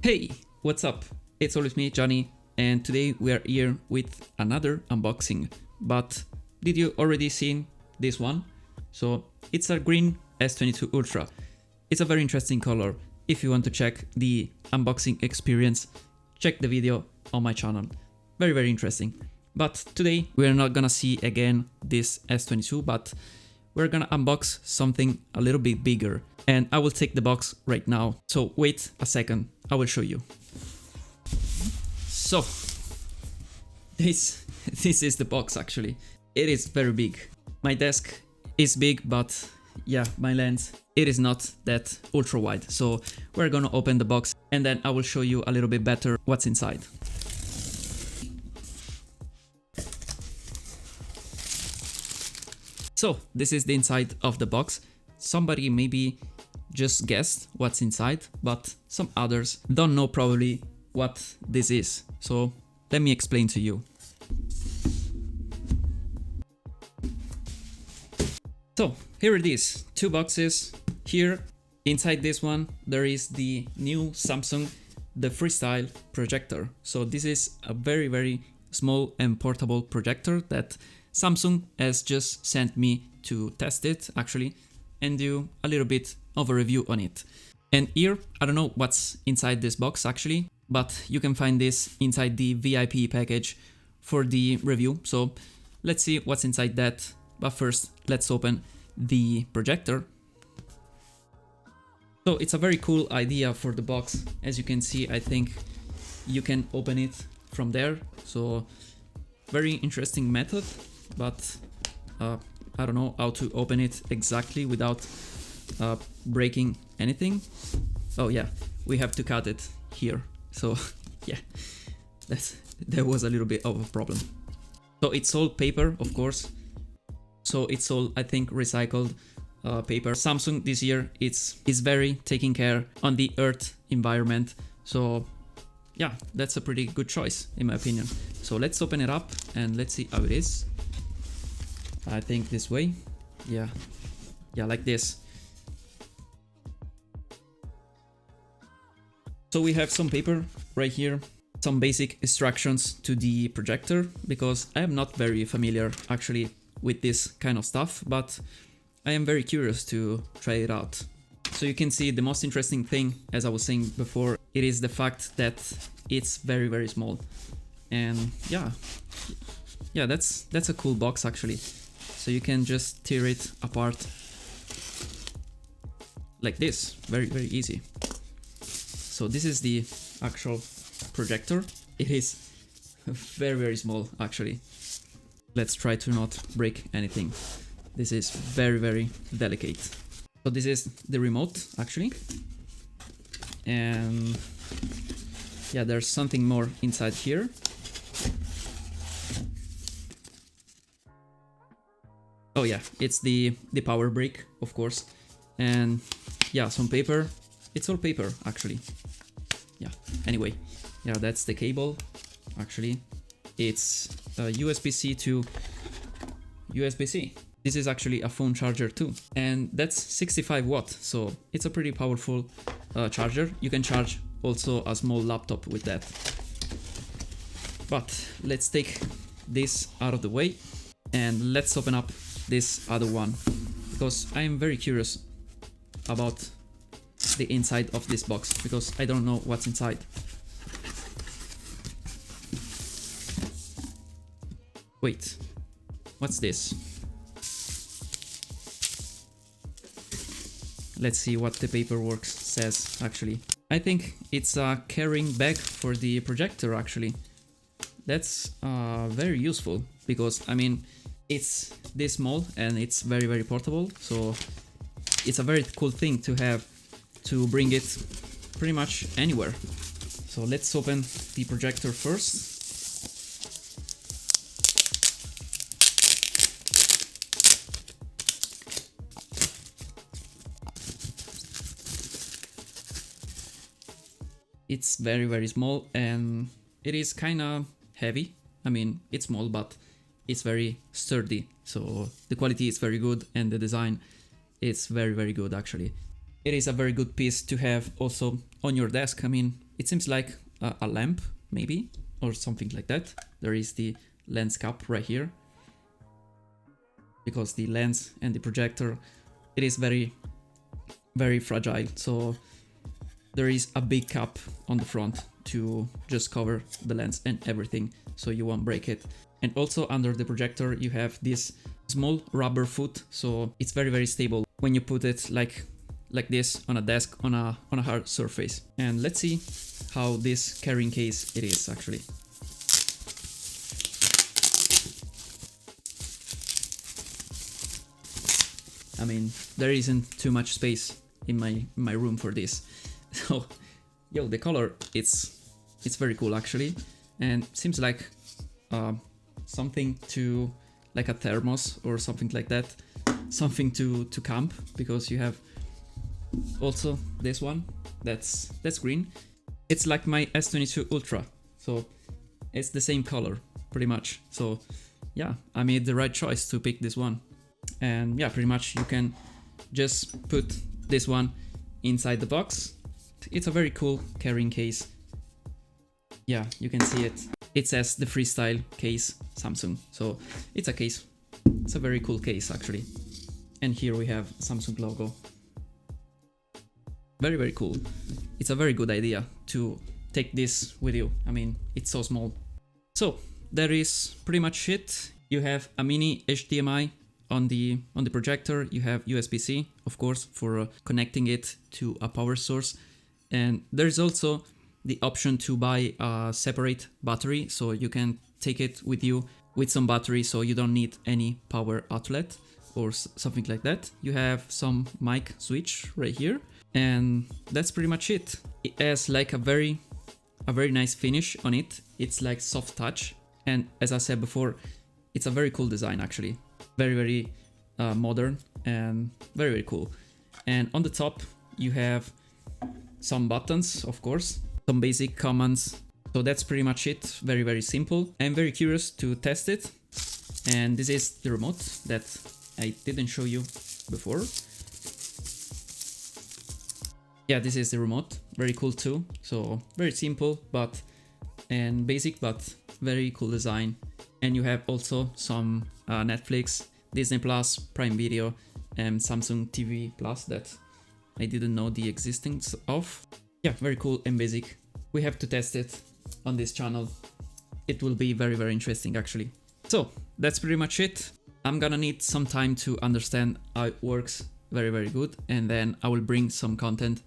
Hey, what's up? It's always me, Johnny, and today we are here with another unboxing. But did you already seen this one? So it's a green S22 Ultra. It's a very interesting color. If you want to check the unboxing experience, check the video on my channel. Very interesting. But today we are not gonna see again this S22, but we're gonna unbox something a little bit bigger. And I will take the box right now. So wait a second, I will show you. So this is the box actually. It is very big. My desk is big, but yeah, my lens, it is not that ultra wide. So we're gonna open the box and then I will show you a little bit better what's inside. So this is the inside of the box. Somebody maybe just guessed what's inside, but some others don't know probably what this is. So let me explain to you. So here it is, two boxes. Here inside this one there is the new Samsung, the Freestyle projector. So this is a very small and portable projector that Samsung has just sent me to test it actually and do a little bit of a review on it. And here, I don't know what's inside this box actually, but you can find this inside the VIP package for the review. So let's see what's inside that. But first, let's open the projector. So it's a very cool idea for the box. As you can see, I think you can open it from there. So very interesting method, but I don't know how to open it exactly without breaking anything. Oh yeah, we have to cut it here. So yeah, that was a little bit of a problem. So it's all paper, of course. So it's all, I think, recycled paper. Samsung this year is very taking care on the earth environment. So yeah, that's a pretty good choice in my opinion. So let's open it up and let's see how it is. I think this way. Yeah, like this. So we have some paper right here, some basic instructions to the projector, because I am not very familiar actually with this kind of stuff, but I am very curious to try it out. So you can see the most interesting thing, as I was saying before, it is the fact that it's very small. And yeah, that's a cool box actually. So you can just tear it apart like this, very easy. So this is the actual projector. It is very small actually. Let's try to not break anything. This is very delicate. So this is the remote actually. And yeah, there's something more inside here. Oh yeah, it's the power brick, of course. And yeah, some paper. It's all paper actually. Yeah, anyway. Yeah, that's the cable actually. It's USB-C to USB-C. This is actually a phone charger too. And that's 65 watts, so it's a pretty powerful charger. You can charge also a small laptop with that. But let's take this out of the way and let's open up this other one, because I am very curious about the inside of this box, because I don't know what's inside. Wait, what's this? Let's see what the paperwork says actually. I think it's a carrying bag for the projector actually. That's very useful, because I mean, it's this small and it's very portable, so it's a very cool thing to have, to bring it pretty much anywhere. So let's open the projector first. It's very small and it is kind of heavy. I mean, it's small, but it's very sturdy. So the quality is very good and the design is very good actually. It is a very good piece to have also on your desk. I mean, it seems like a lamp maybe, or something like that. There is the lens cap right here, because the lens and the projector, it is very fragile, so there is a big cap on the front to just cover the lens and everything, so you won't break it. And also under the projector you have this small rubber foot, so it's very stable when you put it like this on a desk, on a hard surface. And let's see how this carrying case it is actually. I mean, there isn't too much space in my room for this. So, yo, the color, it's very cool actually, and seems like something to, like a thermos or something like that, something to camp, because you have also this one that's green. It's like my S22 Ultra, so it's the same color pretty much. So yeah, I made the right choice to pick this one. And yeah, pretty much you can just put this one inside the box. It's a very cool carrying case. Yeah, you can see it. It says the Freestyle case Samsung. So it's a case. It's a very cool case actually. And here we have Samsung logo. Very cool. It's a very good idea to take this with you. I mean, it's so small. So that is pretty much it. You have a mini HDMI on the projector. You have USB-C, of course, for connecting it to a power source. And there's also the option to buy a separate battery, so you can take it with you with some battery, so you don't need any power outlet or something like that. You have some mic switch right here, and that's pretty much it. It has like a very nice finish on it. It's like soft touch, and as I said before, it's a very cool design actually. Very modern and very cool. And on the top you have some buttons, of course, some basic commands. So that's pretty much it. Very simple. I'm very curious to test it. And this is the remote that I didn't show you before. Yeah, this is the remote. Very cool too. So very simple and basic, but very cool design. And you have also some Netflix, Disney Plus, Prime Video, and Samsung TV Plus that I didn't know the existence of. Yeah, very cool and basic. We have to test it on this channel. It will be very interesting actually. So that's pretty much it. I'm gonna need some time to understand how it works very good, and then I will bring some content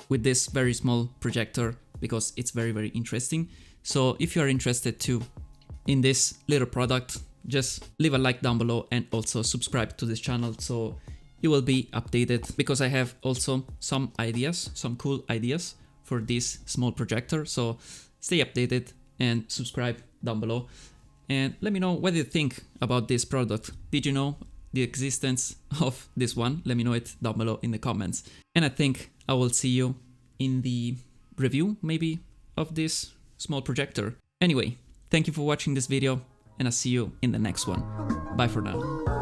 with this very small projector because it's very interesting. So if you are interested too in this little product, just leave a like down below and also subscribe to this channel so you will be updated, because I have also some ideas, some cool ideas for this small projector. So stay updated and subscribe down below, and let me know what you think about this product. Did you know the existence of this one? Let me know it down below in the comments. And I think I will see you in the review maybe of this small projector. Anyway, thank you for watching this video, and I'll see you in the next one. Bye for now.